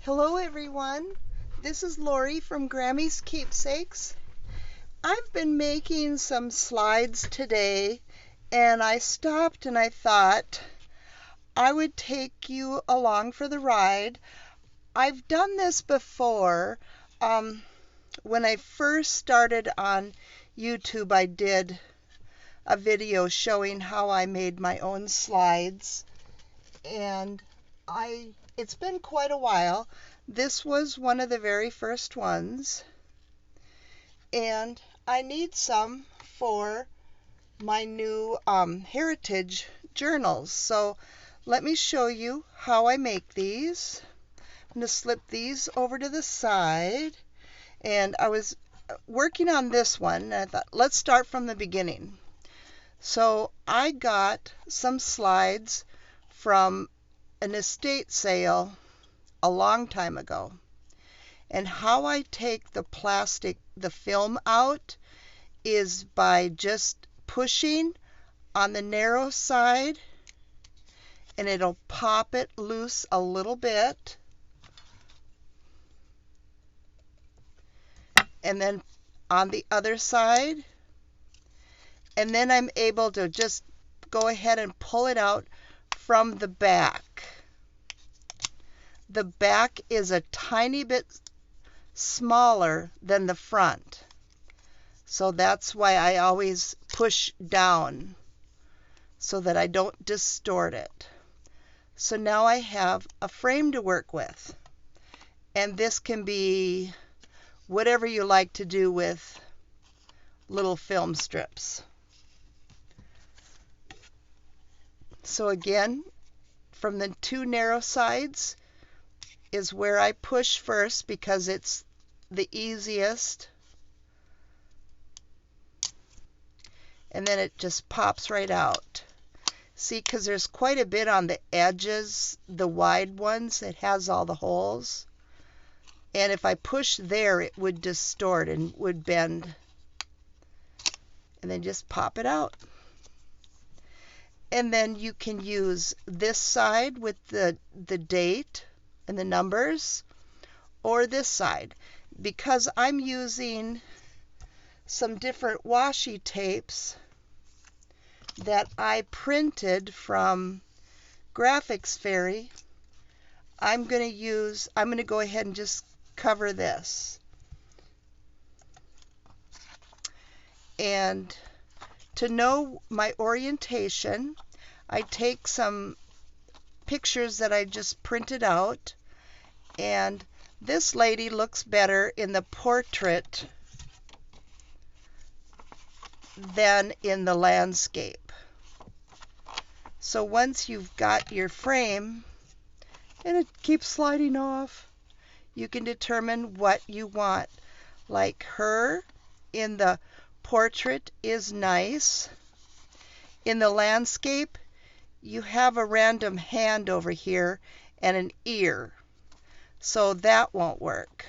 Hello everyone, this is Lori from Grammy's Keepsakes. I've been making some slides today and I stopped and I thought I would take you along for the ride. I've done this before. When I first started on YouTube, I did a video showing how I made my own slides, and it's been quite a while. This was one of the very first ones, and I need some for my new heritage journals. So let me show you how I make these. I'm going to slip these over to the side, and I was working on this one and I thought, let's start from the beginning. So I got some slides from an estate sale a long time ago. And how I take the film out is by just pushing on the narrow side, and it'll pop it loose a little bit. And then on the other side, and then I'm able to just go ahead and pull it out from the back. The back is a tiny bit smaller than the front, so that's why I always push down so that I don't distort it. So now I have a frame to work with, and this can be whatever you like to do with little film strips. So again, from the two narrow sides is where I push first because it's the easiest, and then it just pops right out. See, because there's quite a bit on the edges, the wide ones, it has all the holes, and if I push there it would distort and would bend, and then just pop it out. And then you can use this side with the date and the numbers, or this side. Because I'm using some different washi tapes that I printed from Graphics Fairy, I'm going to go ahead and just cover this. And to know my orientation, I take some pictures that I just printed out, and this lady looks better in the portrait than in the landscape. So once you've got your frame, and it keeps sliding off, you can determine what you want. Like her in the portrait is nice. In the landscape, you have a random hand over here and an ear, so that won't work.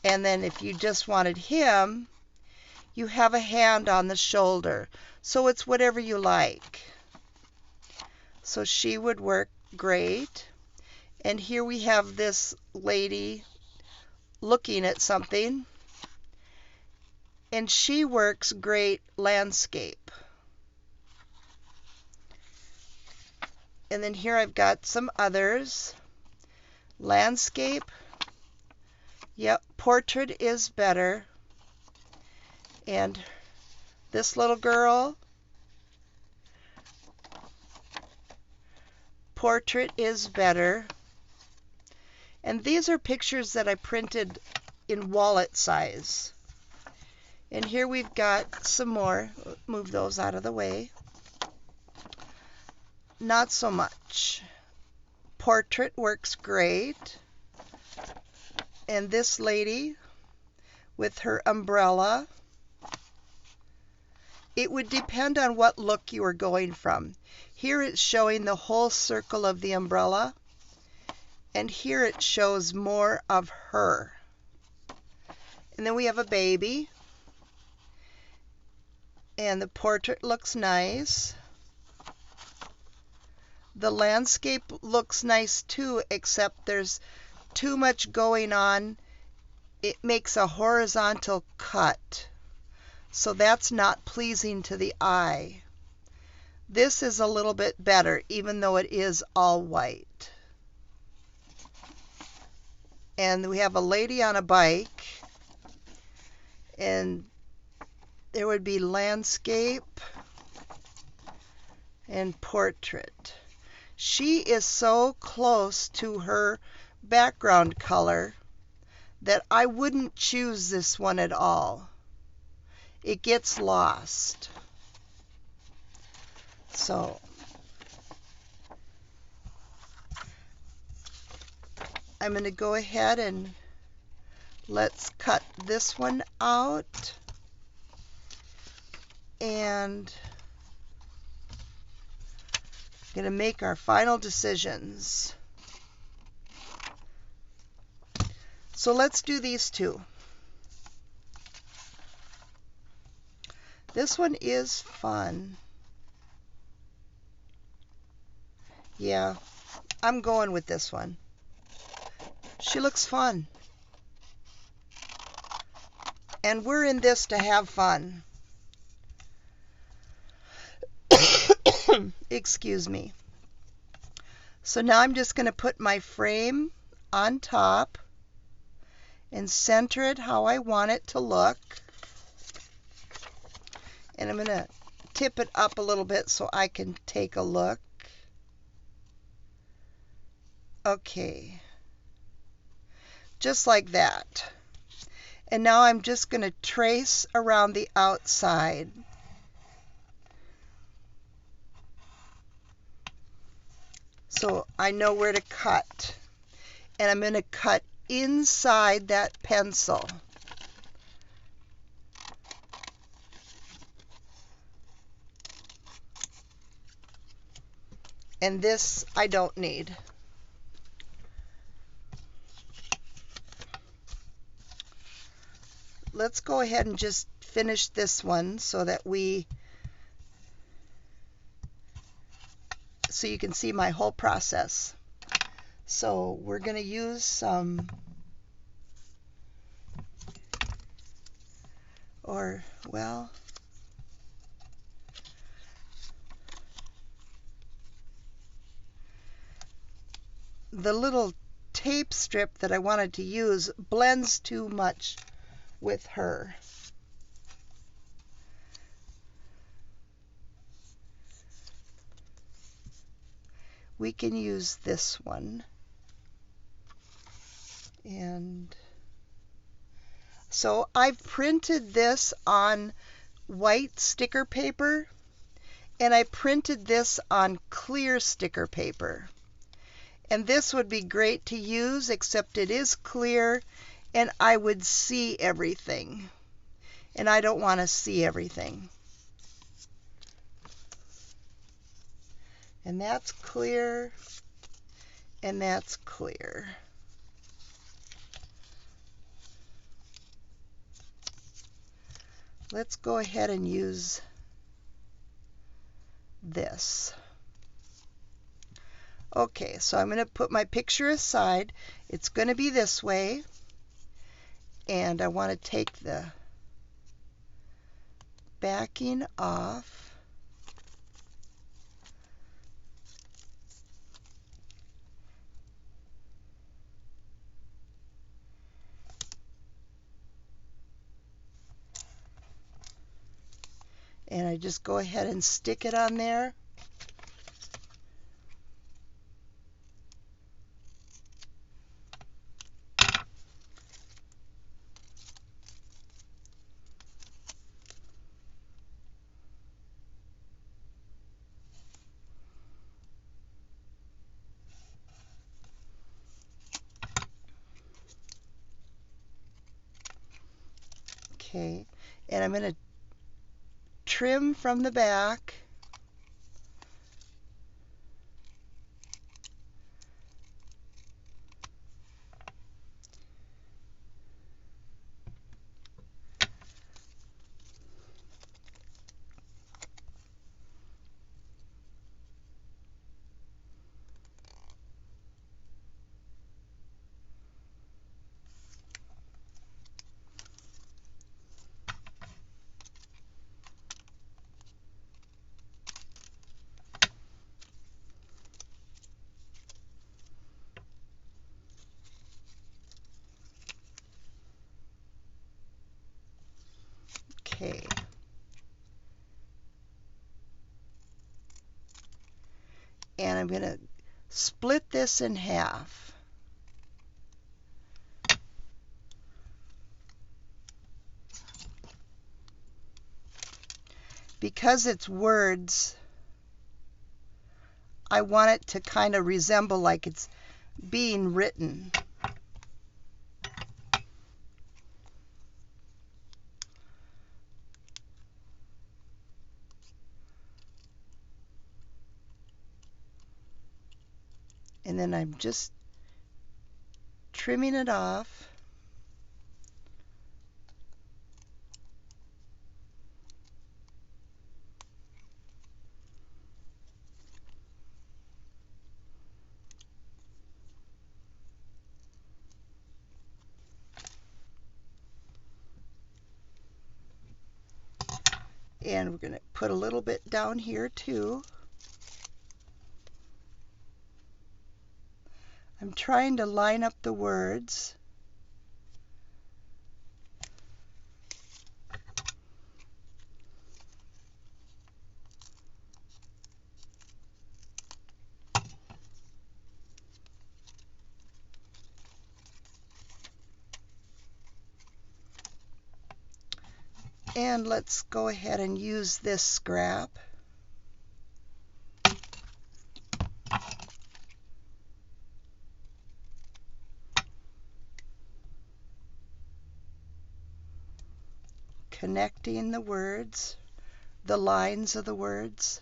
And then if you just wanted him, you have a hand on the shoulder, so it's whatever you like. So she would work great. And here we have this lady looking at something, and she works great landscape. And then here I've got some others. Landscape, yep, portrait is better. And this little girl, portrait is better. And these are pictures that I printed in wallet size. And here we've got some more. Move those out of the way. Not so much. Portrait works great. And this lady with her umbrella, it would depend on what look you are going from. Here it's showing the whole circle of the umbrella, and here it shows more of her. And then we have a baby, and the portrait looks nice. The landscape looks nice too, except there's too much going on. It makes a horizontal cut, so that's not pleasing to the eye. This is a little bit better, even though it is all white. And we have a lady on a bike, and there would be landscape and portrait. She is so close to her background color that I wouldn't choose this one at all. It gets lost. So I'm going to go ahead and let's cut this one out, and I'm going to make our final decisions. So let's do these two. This one is fun. Yeah, I'm going with this one. She looks fun. And we're in this to have fun. Excuse me. So now I'm just going to put my frame on top and center it how I want it to look. And I'm going to tip it up a little bit so I can take a look. Okay. Just like that. And now I'm just going to trace around the outside. So I know where to cut. And I'm going to cut inside that pencil. And this I don't need. Let's go ahead and just finish this one so you can see my whole process. So we're going to use some, the little tape strip that I wanted to use blends too much with her. We can use this one. And so I've printed this on white sticker paper, and I printed this on clear sticker paper. And this would be great to use, except it is clear and I would see everything. And I don't want to see everything. And that's clear, and that's clear. Let's go ahead and use this. Okay, so I'm going to put my picture aside. It's going to be this way. And I want to take the backing off. And I just go ahead and stick it on there. Okay, and I'm going to trim from the back. okay. And I'm going to split this in half. Because it's words, I want it to kind of resemble like it's being written. And then I'm just trimming it off. And we're going to put a little bit down here too. I'm trying to line up the words. And let's go ahead and use this scrap. Connecting the words, the lines of the words.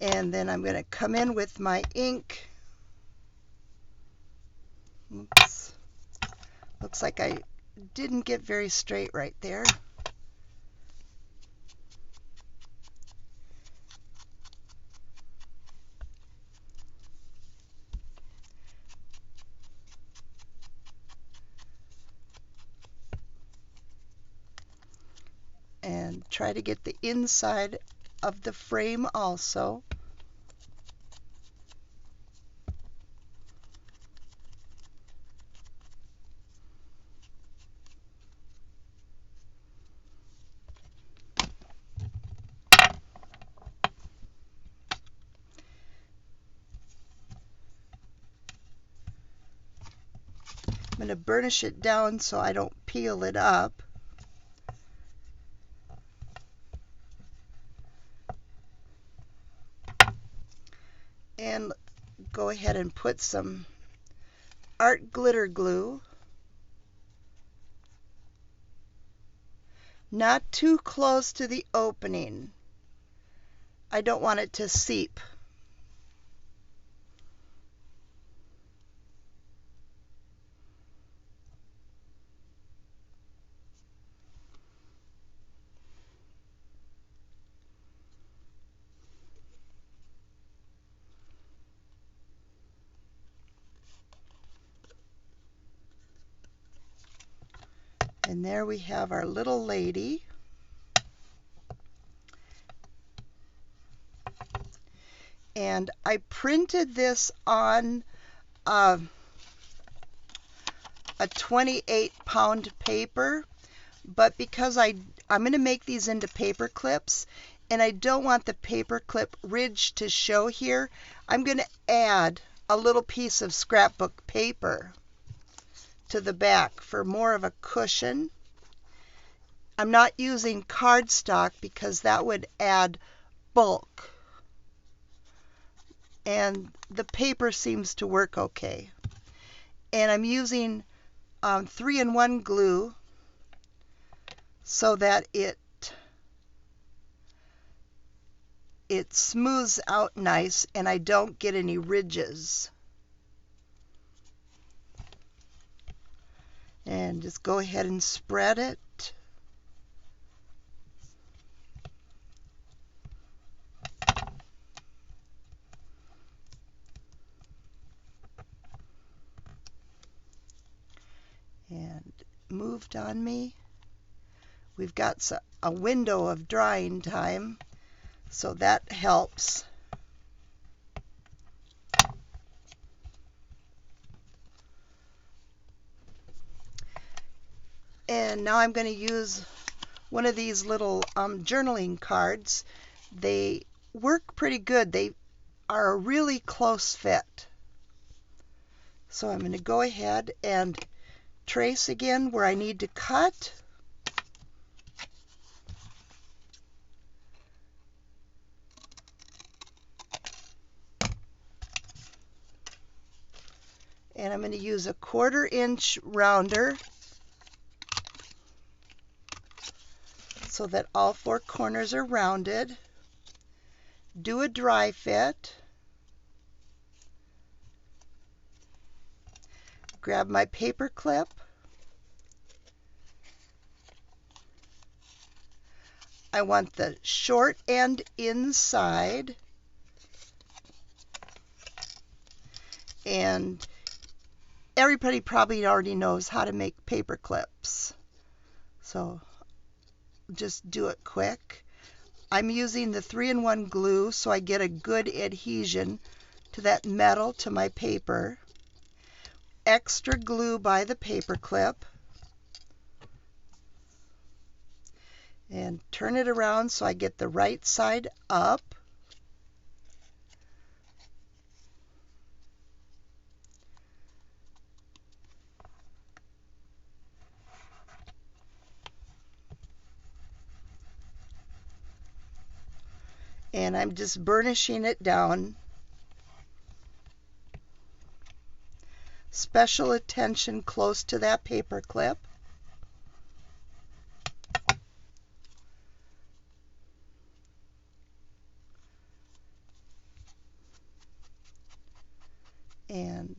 And then I'm going to come in with my ink. Oops. Looks like I didn't get very straight right there. And try to get the inside of the frame also. I'm going to burnish it down so I don't peel it up. And go ahead and put some art glitter glue. Not too close to the opening. I don't want it to seep. And there we have our little lady. And I printed this on a 28-pound paper, but because I'm going to make these into paper clips, and I don't want the paper clip ridge to show here, I'm going to add a little piece of scrapbook paper to the back for more of a cushion. I'm not using cardstock because that would add bulk. And the paper seems to work okay. And I'm using 3-in-1 glue so that it smooths out nice and I don't get any ridges. And just go ahead and spread it. And moved on me. We've got a window of drying time, so that helps. And now I'm going to use one of these little journaling cards. They work pretty good. They are a really close fit. So I'm going to go ahead and trace again where I need to cut. And I'm going to use a 1/4 inch rounder so that all 4 corners are rounded. Do a dry fit. Grab my paper clip. I want the short end inside. And everybody probably already knows how to make paper clips. So just do it quick. I'm using the 3-in-1 glue so I get a good adhesion to that metal to my paper. Extra glue by the paper clip. And turn it around so I get the right side up. And I'm just burnishing it down. Special attention close to that paper clip. And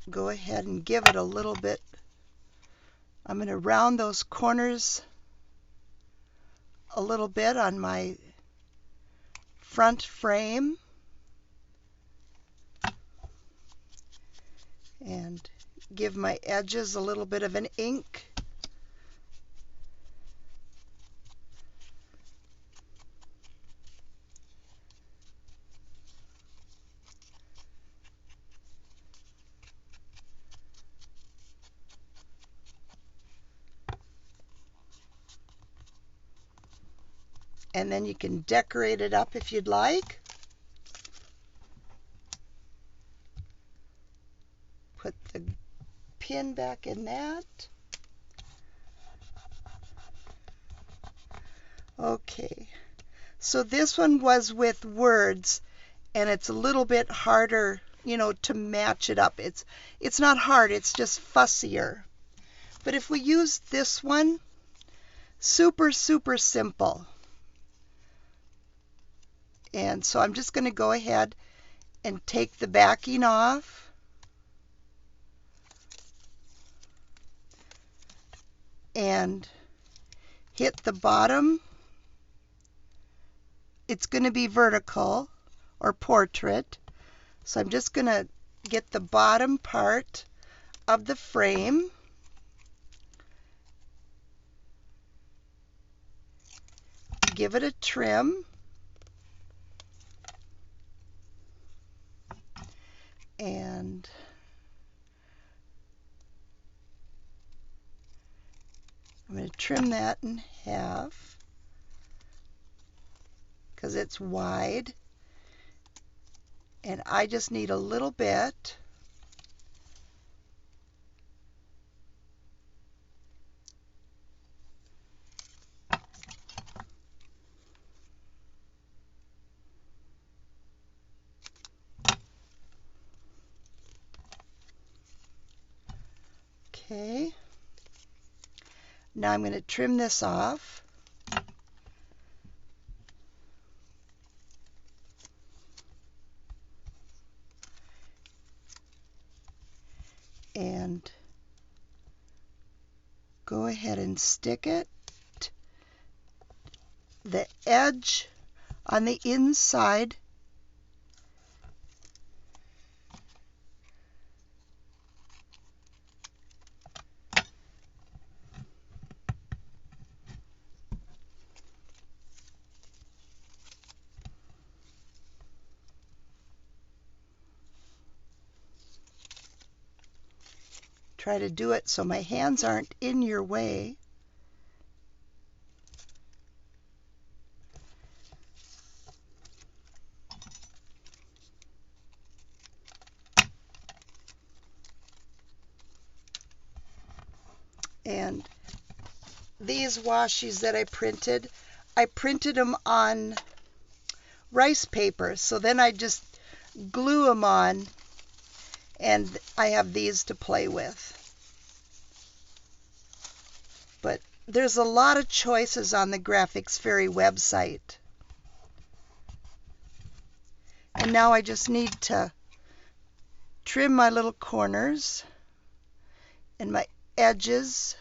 go ahead and give it a little bit. I'm going to round those corners a little bit on my front frame. And give my edges a little bit of an ink. And then you can decorate it up if you'd like. Put the pin back in that. Okay, so this one was with words, and it's a little bit harder, to match it up. It's not hard, it's just fussier. But if we use this one, super, super simple. And so I'm just going to go ahead and take the backing off. And hit the bottom. It's going to be vertical or portrait. So I'm just going to get the bottom part of the frame. Give it a trim. And I'm going to trim that in half because it's wide. And I just need a little bit. Okay. Now I'm going to trim this off. And go ahead and stick it. The edge on the inside Try to do it so my hands aren't in your way. And these washies that I printed them on rice paper. So then I just glue them on, and I have these to play with. But there's a lot of choices on the Graphics Fairy website. And now I just need to trim my little corners and my edges.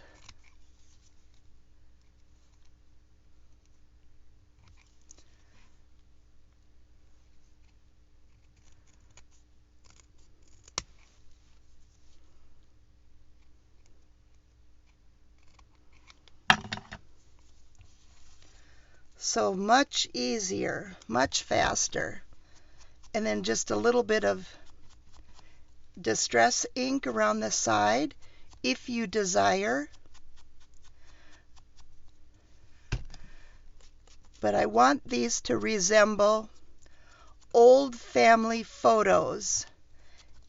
So much easier, much faster. And then just a little bit of distress ink around the side if you desire. But I want these to resemble old family photos,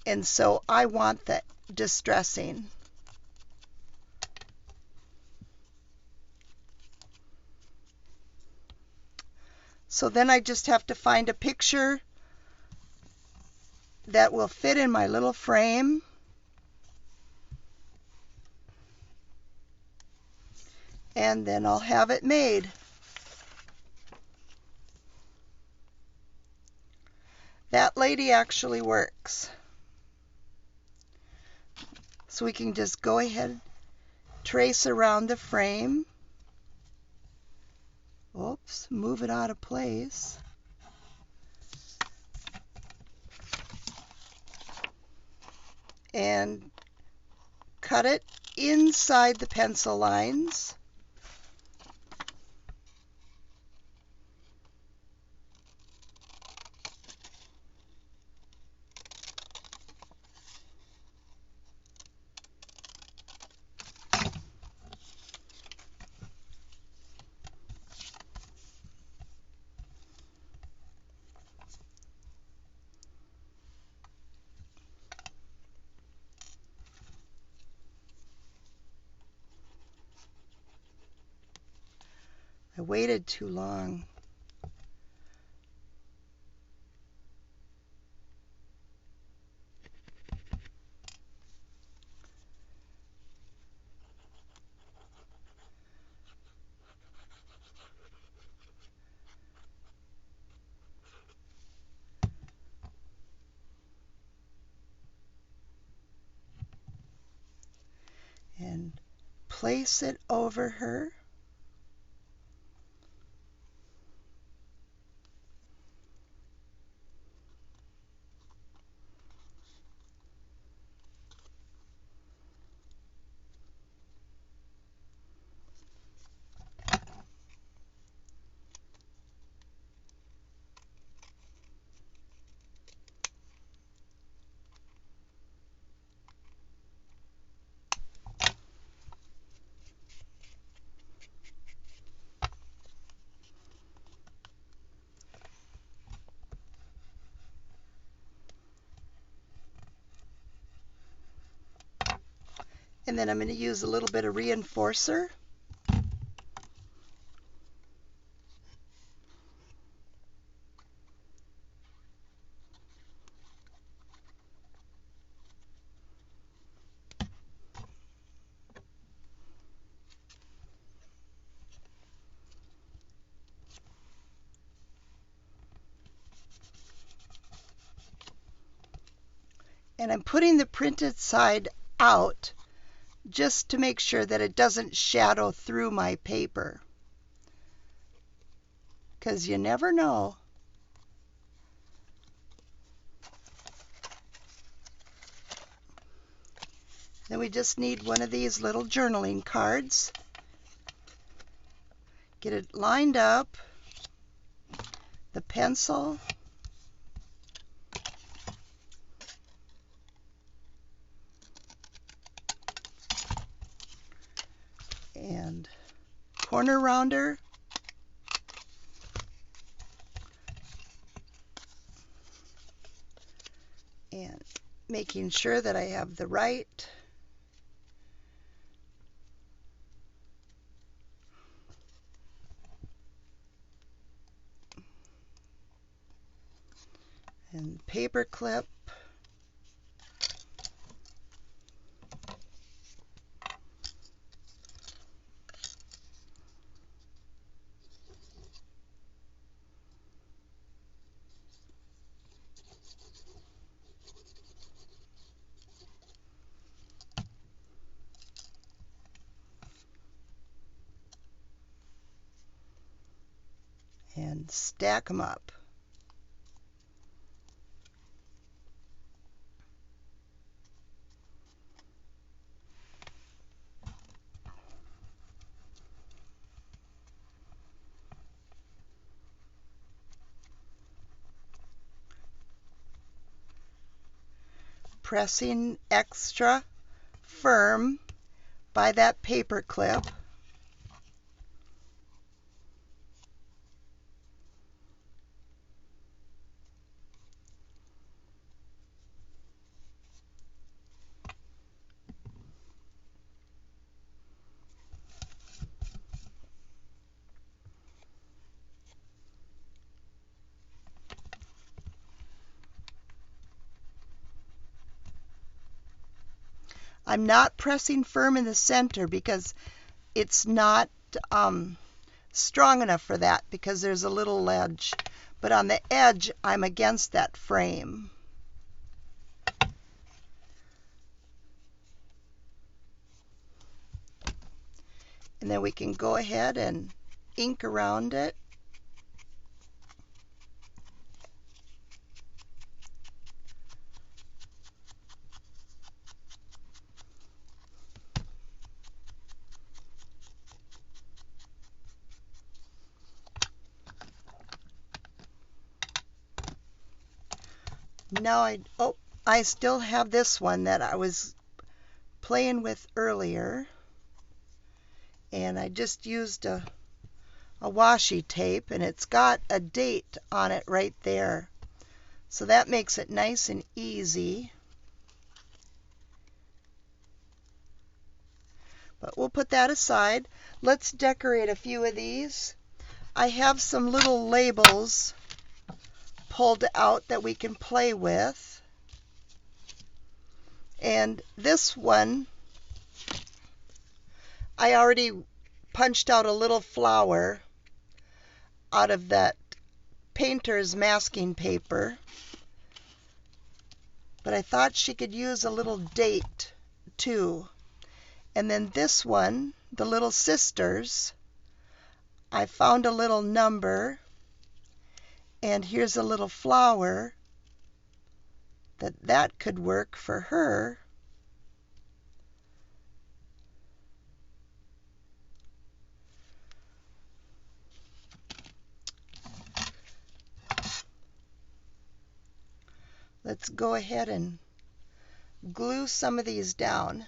and so I want the distressing. So then I just have to find a picture that will fit in my little frame. And then I'll have it made. That lady actually works. So we can just go ahead, trace around the frame. Oops, move it out of place. And cut it inside the pencil lines. I waited too long. And place it over her. And then I'm going to use a little bit of reinforcer. And I'm putting the printed side out just to make sure that it doesn't shadow through my paper, because you never know. Then we just need one of these little journaling cards. Get it lined up, the pencil, corner rounder. And making sure that I have the right and paper clip. And stack them up. Pressing extra firm by that paper clip. I'm not pressing firm in the center because it's not strong enough for that because there's a little ledge. But on the edge, I'm against that frame. And then we can go ahead and ink around it. Now I still have this one that I was playing with earlier, and I just used a washi tape, and it's got a date on it right there, so that makes it nice and easy. But we'll put that aside. Let's decorate a few of these. I have some little labels pulled out that we can play with. And this one, I already punched out a little flower out of that painter's masking paper. But I thought she could use a little date too. And then this one, the little sisters, I found a little number, and here's a little flower that could work for her. Let's go ahead and glue some of these down.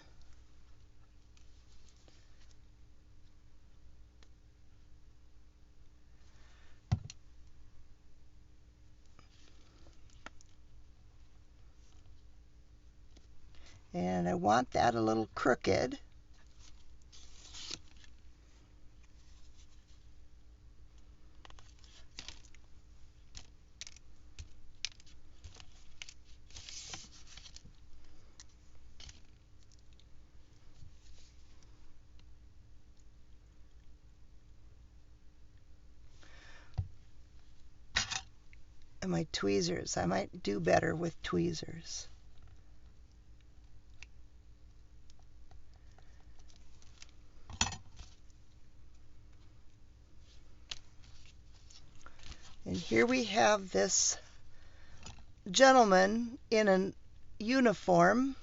And I want that a little crooked. And my tweezers, I might do better with tweezers. And here we have this gentleman in a uniform,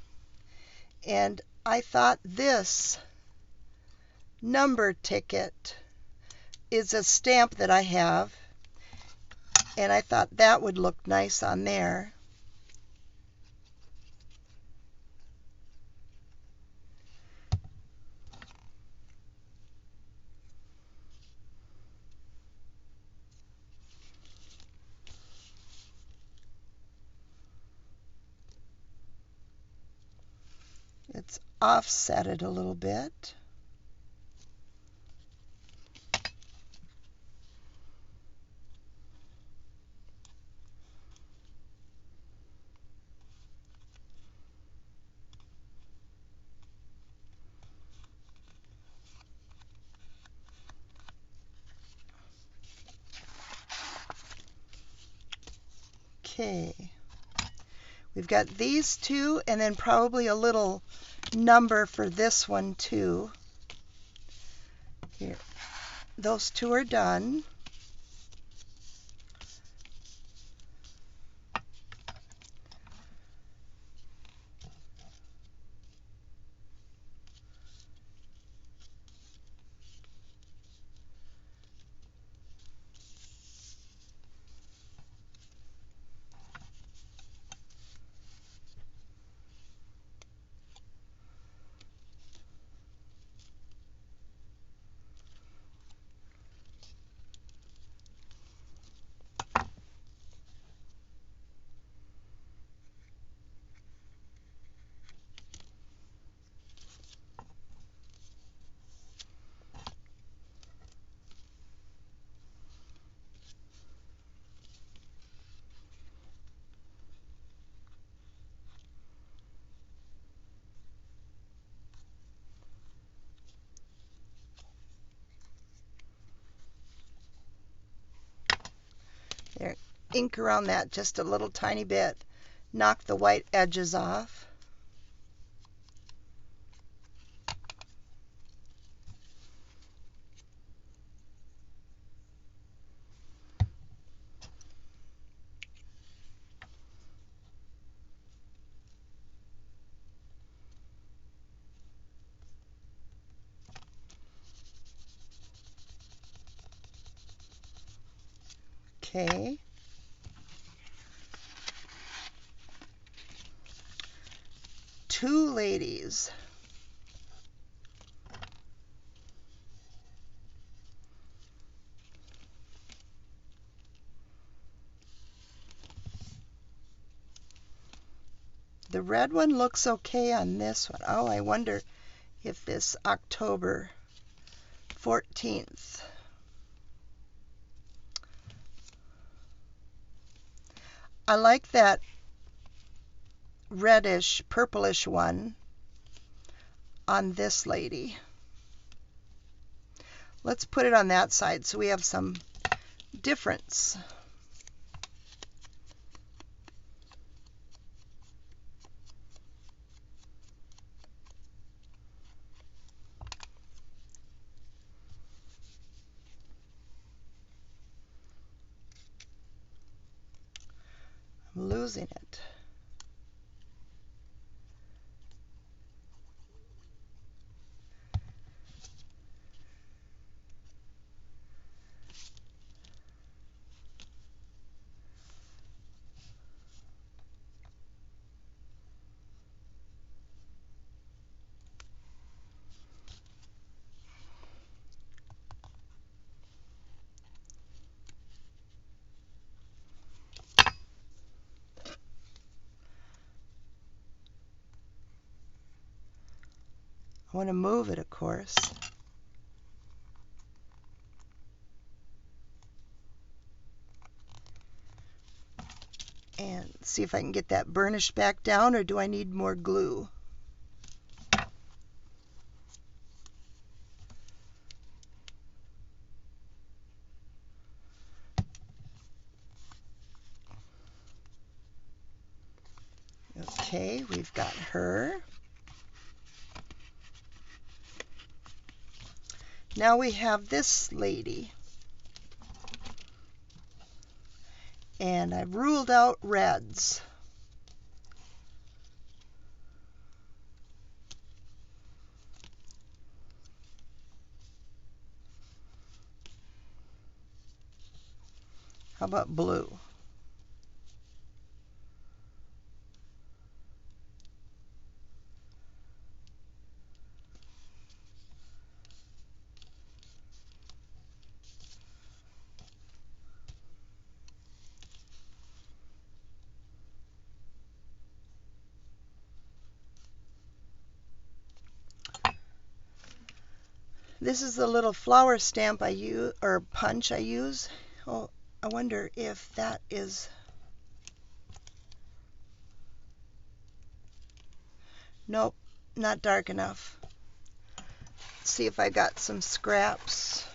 and I thought this number ticket is a stamp that I have, and I thought that would look nice on there. Let's offset it a little bit. Okay, we've got these two and then probably a little number for this one too. Here, those two are done. There, ink around that just a little tiny bit. Knock the white edges off. Okay. Two ladies. The red one looks okay on this one. Oh, I wonder if this October 14th. I like that reddish, purplish one on this lady. Let's put it on that side so we have some difference. I'm losing it. I want to move it, of course. And see if I can get that burnish back down, or do I need more glue? Okay, we've got her. Now we have this lady. And I've ruled out reds. How about blue? This is the little flower stamp I use, or punch I use. Oh, I wonder if that is... Nope, not dark enough. Let's see if I got some scraps.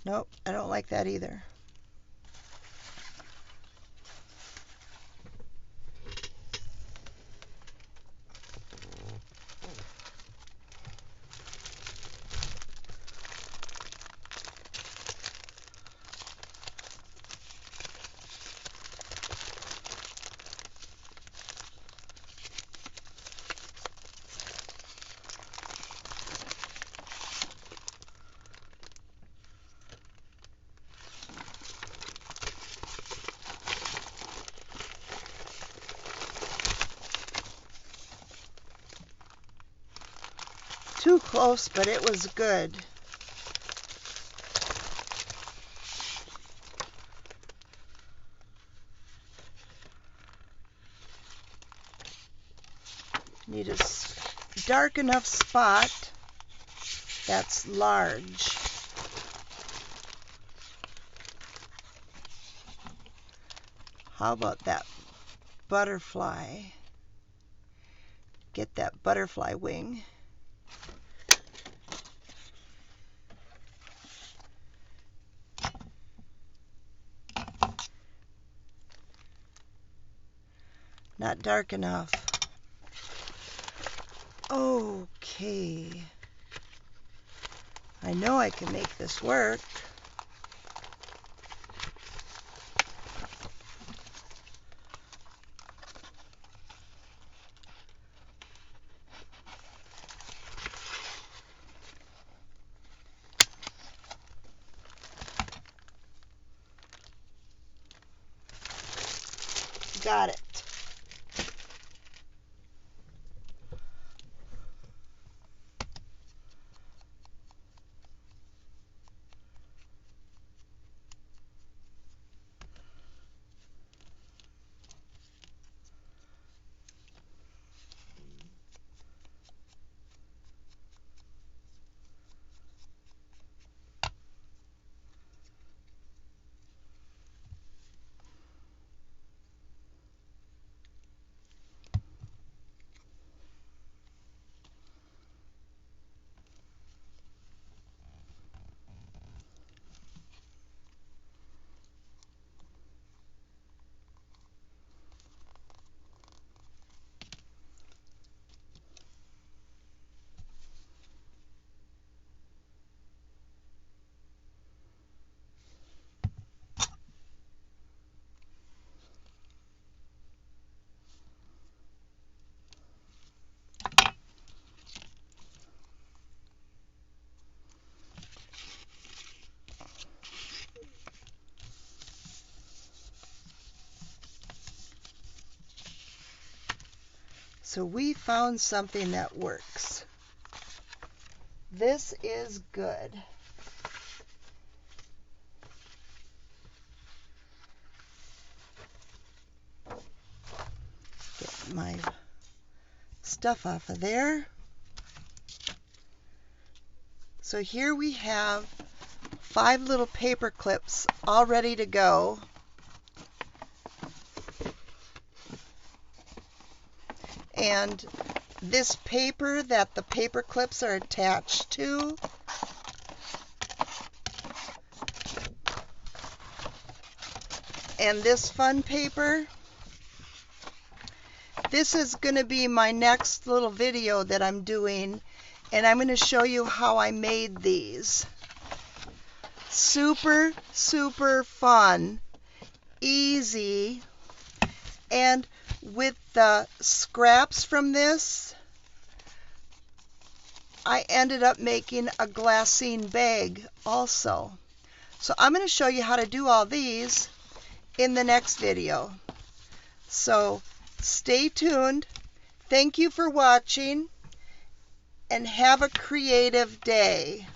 Nope, I don't like that either. Too close, but it was good. Need a dark enough spot that's large. How about that butterfly? Get that butterfly wing. Not dark enough. Okay. I know I can make this work. Got it. So we found something that works. This is good. Get my stuff off of there. So here we have 5 little paper clips all ready to go. And this paper that the paper clips are attached to and this fun paper, this is going to be my next little video that I'm doing, and I'm going to show you how I made these. Super, super fun, easy, and with the scraps from this, I ended up making a glassine bag also. So I'm going to show you how to do all these in the next video. So stay tuned. Thank you for watching and have a creative day.